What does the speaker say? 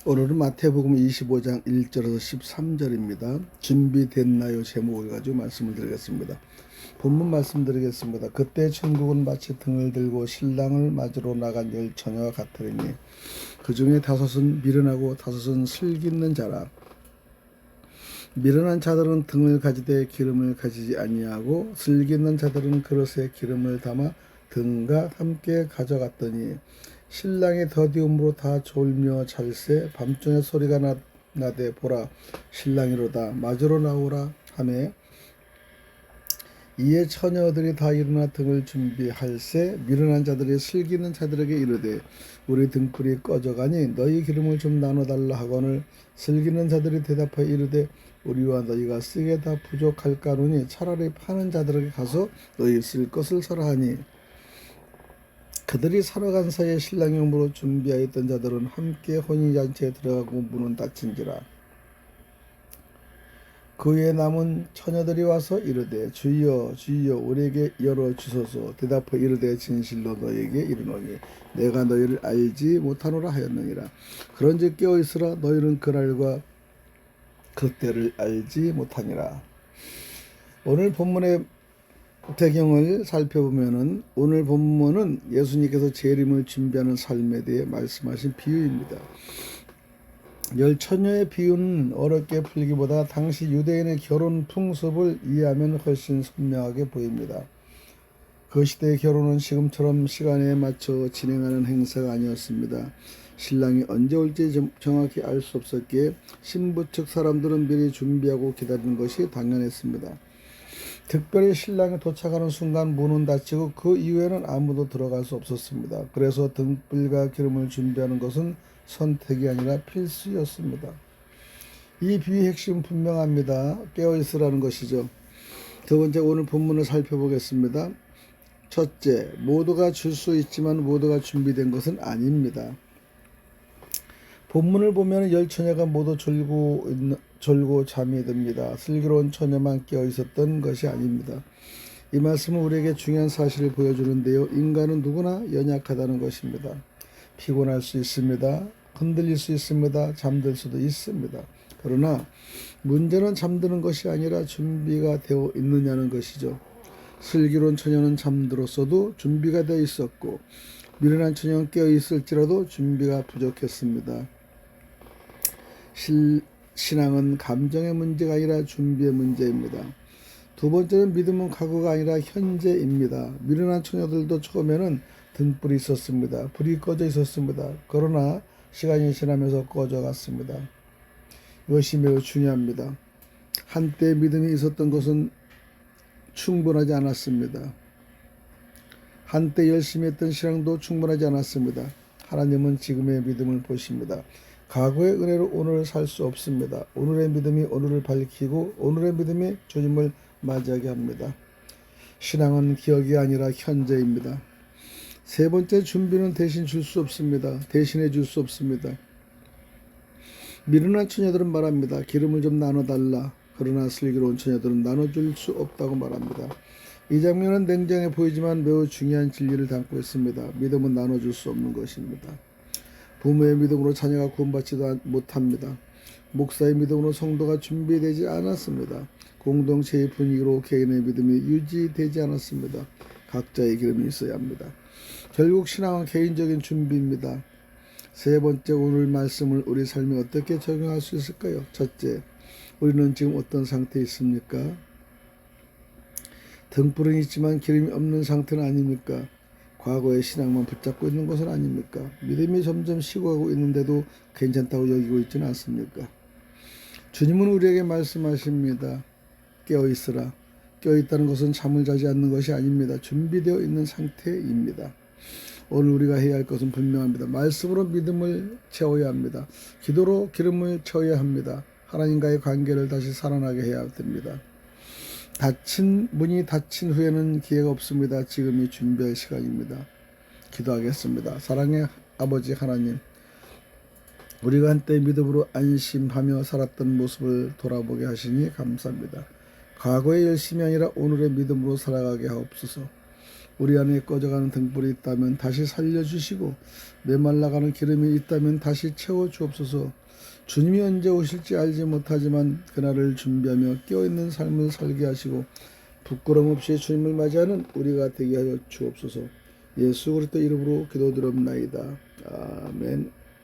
오늘은 마태복음 25장 1절에서 13절입니다. 준비됐나요? 제목을 가지고 말씀을 드리겠습니다. 본문 말씀드리겠습니다. 그때 천국은 마치 등을 들고 신랑을 맞으러 나간 열 처녀와 같으리니 그 중에 다섯은 미련하고 다섯은 슬기있는 자라. 미련한 자들은 등을 가지되 기름을 가지지 아니하고 슬기있는 자들은 그릇에 기름을 담아 등과 함께 가져갔더니 신랑이 더디움으로 다 졸며 잘세 밤중에 소리가 나되 보라 신랑이로다 맞으러 나오라 하매 이에 처녀들이 다 일어나 등을 준비할세 미련한 자들이 슬기있는 자들에게 이르되 우리 등불이 꺼져가니 너희 기름을 좀 나눠달라 하거늘 슬기는 자들이 대답하여 이르되 우리와 너희가 쓰게 다 부족할까노니 차라리 파는 자들에게 가서 너희 쓸 것을 사라 하니 그들이 사러 간 사이에 신랑이 오므로 준비하였던 자들은 함께 혼인잔치에 들어가고 문은 닫힌지라. 그에 남은 처녀들이 와서 이르되 주여 주여 우리에게 열어주소서. 대답하여 이르되 진실로 너희에게 이르노니 내가 너희를 알지 못하노라 하였느니라. 그런즉 깨어있으라 너희는 그날과 그때를 알지 못하니라. 오늘 본문의 배경을 살펴보면은 오늘 본문은 예수님께서 재림을 준비하는 삶에 대해 말씀하신 비유입니다. 열 처녀의 비유는 어렵게 풀기보다 당시 유대인의 결혼 풍습을 이해하면 훨씬 선명하게 보입니다. 그 시대의 결혼은 지금처럼 시간에 맞춰 진행하는 행사가 아니었습니다. 신랑이 언제 올지 정확히 알 수 없었기에 신부 측 사람들은 미리 준비하고 기다리는 것이 당연했습니다. 특별히 신랑이 도착하는 순간 문은 닫히고 그 이후에는 아무도 들어갈 수 없었습니다. 그래서 등불과 기름을 준비하는 것은 선택이 아니라 필수였습니다. 이 비유의 핵심은 분명합니다. 깨어있으라는 것이죠. 두 번째, 오늘 본문을 살펴보겠습니다. 첫째, 모두가 줄 수 있지만 모두가 준비된 것은 아닙니다. 본문을 보면 열 처녀가 모두 졸고 잠이 듭니다. 슬기로운 처녀만 깨어 있었던 것이 아닙니다. 이 말씀은 우리에게 중요한 사실을 보여주는데요. 인간은 누구나 연약하다는 것입니다. 피곤할 수 있습니다. 흔들릴 수 있습니다. 잠들 수도 있습니다. 그러나 문제는 잠드는 것이 아니라 준비가 되어 있느냐는 것이죠. 슬기로운 처녀는 잠들었어도 준비가 되어 있었고 미련한 처녀는 깨어 있을지라도 준비가 부족했습니다. 신앙은 감정의 문제가 아니라 준비의 문제입니다. 두 번째는 믿음은 과거가 아니라 현재입니다. 미련한 처녀들도 처음에는 등불이 있었습니다. 불이 꺼져 있었습니다. 그러나 시간이 지나면서 꺼져갔습니다. 이것이 매우 중요합니다. 한때 믿음이 있었던 것은 충분하지 않았습니다. 한때 열심히 했던 신앙도 충분하지 않았습니다. 하나님은 지금의 믿음을 보십니다. 과거의 은혜로 오늘을 살 수 없습니다. 오늘의 믿음이 오늘을 밝히고 오늘의 믿음이 주님을 맞이하게 합니다. 신앙은 기억이 아니라 현재입니다. 세 번째, 준비는 대신 줄 수 없습니다. 대신해 줄 수 없습니다. 미련한 처녀들은 말합니다. 기름을 좀 나눠달라. 그러나 슬기로운 처녀들은 나눠줄 수 없다고 말합니다. 이 장면은 냉정해 보이지만 매우 중요한 진리를 담고 있습니다. 믿음은 나눠줄 수 없는 것입니다. 부모의 믿음으로 자녀가 구원받지도 못합니다. 목사의 믿음으로 성도가 준비되지 않았습니다. 공동체의 분위기로 개인의 믿음이 유지되지 않았습니다. 각자의 기름이 있어야 합니다. 결국 신앙은 개인적인 준비입니다. 세 번째, 오늘 말씀을 우리 삶에 어떻게 적용할 수 있을까요? 첫째, 우리는 지금 어떤 상태에 있습니까? 등불은 있지만 기름이 없는 상태는 아닙니까? 과거의 신앙만 붙잡고 있는 것은 아닙니까? 믿음이 점점 식어가고 있는데도 괜찮다고 여기고 있지는 않습니까? 주님은 우리에게 말씀하십니다. 깨어있으라. 깨어있다는 것은 잠을 자지 않는 것이 아닙니다. 준비되어 있는 상태입니다. 오늘 우리가 해야 할 것은 분명합니다. 말씀으로 믿음을 채워야 합니다. 기도로 기름을 채워야 합니다. 하나님과의 관계를 다시 살아나게 해야 됩니다. 문이 닫힌 후에는 기회가 없습니다. 지금이 준비할 시간입니다. 기도하겠습니다. 사랑의 아버지 하나님, 우리가 한때 믿음으로 안심하며 살았던 모습을 돌아보게 하시니 감사합니다. 과거의 열심이 아니라 오늘의 믿음으로 살아가게 하옵소서. 우리 안에 꺼져가는 등불이 있다면 다시 살려주시고 메말라가는 기름이 있다면 다시 채워주옵소서. 주님이 언제 오실지 알지 못하지만 그날을 준비하며 깨어있는 삶을 살게 하시고 부끄럼 없이 주님을 맞이하는 우리가 되게 하여 주옵소서. 예수 그리스도 이름으로 기도드립나이다. 아멘.